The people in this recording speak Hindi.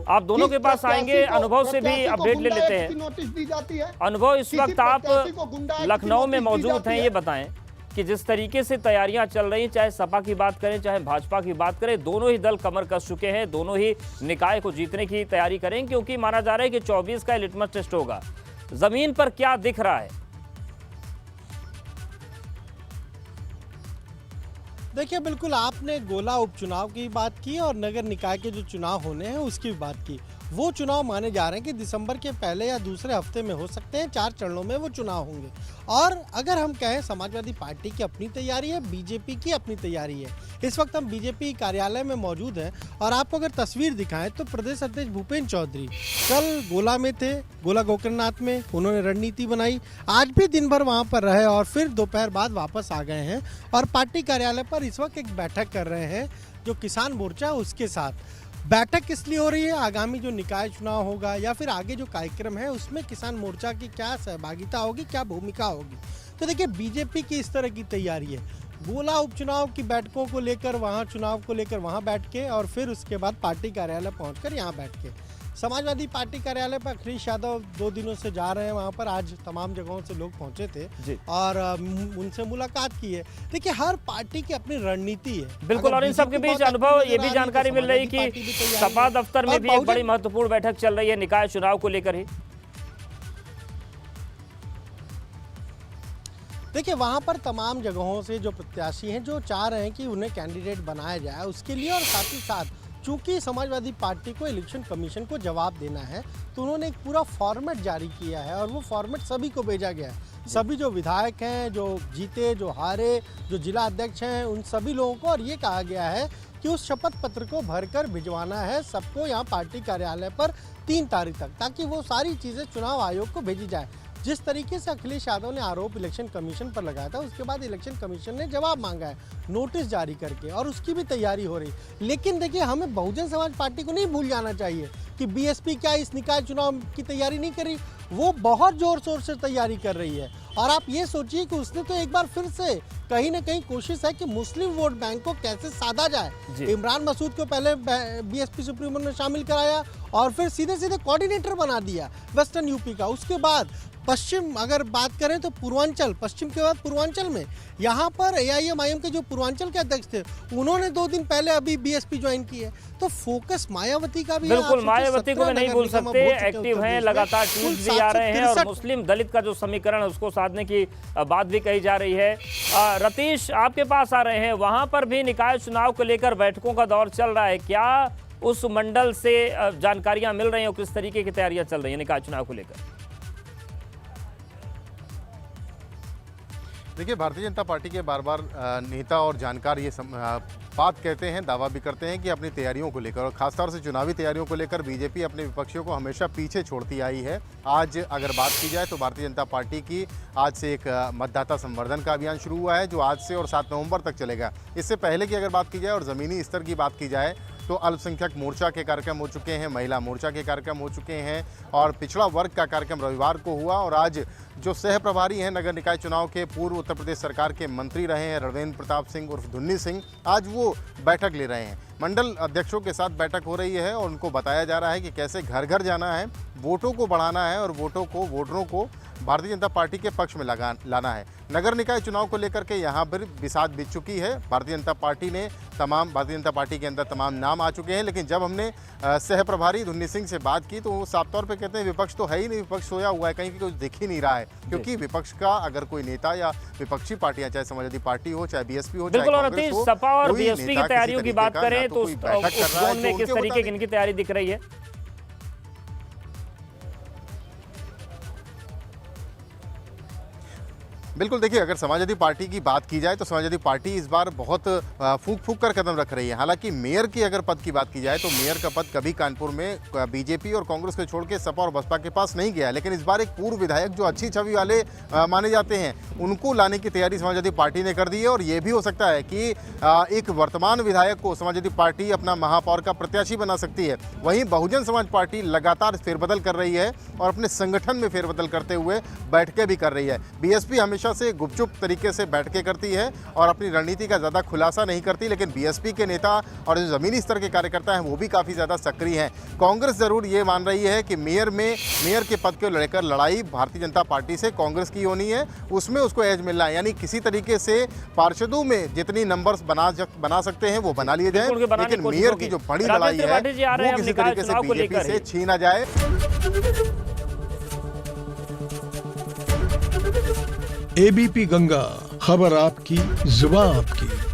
आप दोनों के पास आएंगे, अनुभव से भी अपडेट ले लेते हैं। नोटिस दी जाती है। अनुभव, इस वक्त आप लखनऊ में मौजूद हैं, ये बताएं कि जिस तरीके से तैयारियां चल रही हैं, चाहे सपा की बात करें चाहे भाजपा की बात करें, दोनों ही दल कमर कस चुके हैं, दोनों ही निकाय को जीतने की तैयारी करें, क्योंकि माना जा रहा है कि 24 का लिटमस टेस्ट होगा। जमीन पर क्या दिख रहा है? देखिए, बिल्कुल आपने गोला उपचुनाव की बात की और नगर निकाय के जो चुनाव होने हैं उसकी भी बात की। वो चुनाव माने जा रहे हैं कि दिसंबर के पहले या दूसरे हफ्ते में हो सकते हैं, 4 चरणों में वो चुनाव होंगे। और अगर हम कहें, समाजवादी पार्टी की अपनी तैयारी है, बीजेपी की अपनी तैयारी है। इस वक्त हम बीजेपी कार्यालय में मौजूद हैं और आपको अगर तस्वीर दिखाएं तो प्रदेश अध्यक्ष भूपेंद्र चौधरी कल गोला में थे, गोला गोकर्णनाथ में उन्होंने रणनीति बनाई। आज भी दिन भर वहां पर रहे और फिर दोपहर बाद वापस आ गए हैं और पार्टी कार्यालय पर इस वक्त एक बैठक कर रहे हैं जो किसान मोर्चा उसके साथ। बैठक किस लिए हो रही है? आगामी जो निकाय चुनाव होगा या फिर आगे जो कार्यक्रम है उसमें किसान मोर्चा की क्या सहभागिता होगी, क्या भूमिका होगी। तो देखिए, बीजेपी की इस तरह की तैयारी है, गोला उपचुनाव की बैठकों को लेकर वहां, चुनाव को लेकर वहां बैठ के और फिर उसके बाद पार्टी कार्यालय पहुंचकर यहां बैठ के। समाजवादी पार्टी कार्यालय पर अखिलेश यादव 2 दिनों से जा रहे हैं वहां पर। आज तमाम जगहों से लोग पहुंचे थे और उनसे मुलाकात की है। देखिए, हर पार्टी की अपनी रणनीति है। बिल्कुल, और इन सब के बीच अनुभव ये भी जानकारी मिल रही कि सपा दफ्तर में भी एक बड़ी महत्वपूर्ण बैठक चल रही है निकाय चुनाव को लेकर ही। देखिए, वहां पर तमाम जगहों से जो प्रत्याशी हैं जो चाह रहे हैं कि उन्हें कैंडिडेट बनाया जाए उसके लिए, और साथ ही साथ चूंकि समाजवादी पार्टी को इलेक्शन कमीशन को जवाब देना है तो उन्होंने एक पूरा फॉर्मेट जारी किया है और वो फॉर्मेट सभी को भेजा गया है। सभी जो विधायक हैं, जो जीते, जो हारे, जो जिला अध्यक्ष हैं, उन सभी लोगों को, और ये कहा गया है कि उस शपथ पत्र को भरकर भिजवाना है सबको यहाँ पार्टी कार्यालय पर 3 तारीख तक, ताकि वो सारी चीज़ें चुनाव आयोग को भेजी जाए। जिस तरीके से अखिलेश यादव ने आरोप इलेक्शन कमीशन पर लगाया था, उसके बाद इलेक्शन कमीशन ने जवाब मांगा है नोटिस जारी करके, और उसकी भी तैयारी हो रही। लेकिन देखिए, हमें बहुजन समाज पार्टी को नहीं भूल जाना चाहिए कि बीएसपी क्या इस निकाय चुनाव की तैयारी नहीं करी, वो बहुत जोर शोर से तैयारी कर रही है। और आप ये सोचिए कि उसने तो एक बार फिर से कहीं ना कहीं कोशिश है कि मुस्लिम वोट बैंक को कैसे साधा जाए। इमरान मसूद को पहले बीएसपी सुप्रीमो ने शामिल कराया और फिर सीधे सीधे कोऑर्डिनेटर बना दिया वेस्टर्न यूपी का। उसके बाद पश्चिम अगर बात करें तो पूर्वांचल, पश्चिम के बाद पूर्वांचल में यहाँ पर AIM-IM के जो पूर्वांचल के अध्यक्ष थे उन्होंने 2 दिन पहले अभी बीएसपी ज्वाइन की है। तो फोकस मायावती का भी, बिल्कुल, मायावती को नहीं भूल सकते, एक्टिव हैं, लगातार ट्वीट भी आ रहे हैं और मुस्लिम दलित का जो समीकरण है उसको साधने की बात भी कही जा रही है। रतीश, आपके पास आ रहे हैं, वहां पर भी निकाय चुनाव को लेकर बैठकों का दौर चल रहा है, क्या उस मंडल से जानकारियां मिल रही हैं और किस तरीके की तैयारियां चल रही है निकाय चुनाव को लेकर? देखिए, भारतीय जनता पार्टी के बार बार नेता और जानकार ये बात कहते हैं, दावा भी करते हैं कि अपनी तैयारियों को लेकर और खासतौर से चुनावी तैयारियों को लेकर बीजेपी अपने विपक्षियों को हमेशा पीछे छोड़ती आई है। आज अगर बात की जाए तो भारतीय जनता पार्टी की आज से एक मतदाता संवर्धन का अभियान शुरू हुआ है जो आज से और 7 नवंबर तक चलेगा। इससे पहले की अगर बात की जाए और ज़मीनी स्तर की बात की जाए तो अल्पसंख्यक मोर्चा के कार्यक्रम हो चुके हैं, महिला मोर्चा के कार्यक्रम हो चुके हैं और पिछड़ा वर्ग का कार्यक्रम रविवार को हुआ। और आज जो सह प्रभारी हैं नगर निकाय चुनाव के, पूर्व उत्तर प्रदेश सरकार के मंत्री रहे हैं रणवेंद्र प्रताप सिंह उर्फ धुन्नी सिंह, आज वो बैठक ले रहे हैं। मंडल अध्यक्षों के साथ बैठक हो रही है और उनको बताया जा रहा है कि कैसे घर घर जाना है, वोटों को बढ़ाना है और वोटरों को भारतीय जनता पार्टी के पक्ष में लाना है। नगर निकाय चुनाव को लेकर के यहाँ पर बिसात बीत चुकी है। भारतीय जनता पार्टी के अंदर तमाम नाम आ चुके हैं, लेकिन जब हमने सह प्रभारी धुन्नी सिंह से बात की तो वो साफ तौर पे कहते हैं विपक्ष तो है ही नहीं, विपक्ष सोया हुआ है, कहीं कुछ दिख ही नहीं रहा है। क्योंकि विपक्ष का अगर कोई नेता या विपक्षी पार्टियां, चाहे समाजवादी पार्टी हो, चाहे बीएसपी हो, बिल्कुल, और सपा और बीएसपी की तैयारियों की बात करें तो उस जोन में किस तरीके की इनकी तैयारी दिख रही है? बिल्कुल, देखिए, अगर समाजवादी पार्टी की बात की जाए तो समाजवादी पार्टी इस बार बहुत फूंक कर कदम रख रही है। हालांकि मेयर की अगर पद की बात की जाए तो मेयर का पद कभी कानपुर में बीजेपी और कांग्रेस को छोड़ के सपा और बसपा के पास नहीं गया, लेकिन इस बार एक पूर्व विधायक जो अच्छी छवि वाले माने जाते हैं उनको लाने की तैयारी समाजवादी पार्टी ने कर दी है। और ये भी हो सकता है कि एक वर्तमान विधायक को समाजवादी पार्टी अपना महापौर का प्रत्याशी बना सकती है। वहीं बहुजन समाज पार्टी लगातार फेरबदल कर रही है और अपने संगठन में फेरबदल करते हुए बैठकें भी कर रही है। बीएसपी हमेशा हमेशा से गुपचुप तरीके से बैठ के करती है और अपनी रणनीति का ज़्यादा खुलासा नहीं करती, लेकिन बीएसपी के नेता और जो ज़मीनी स्तर के कार्यकर्ता हैं वो भी काफ़ी ज़्यादा सक्रिय हैं। कांग्रेस ज़रूर ये मान रही है कि मेयर के पद को लेकर लड़ाई भारतीय जनता पार्टी से कांग्रेस की होनी है, उसमें उसको एज मिलना है, यानी किसी तरीके से पार्षदों में जितनी नंबर्स बना सकते हैं वो बना लिए जाए, लेकिन मेयर की जो बड़ी लड़ाई है वो किसी तरीके से बीजेपी से छीना जाए। एबीपी गंगा, खबर आपकी, जुबान आपकी।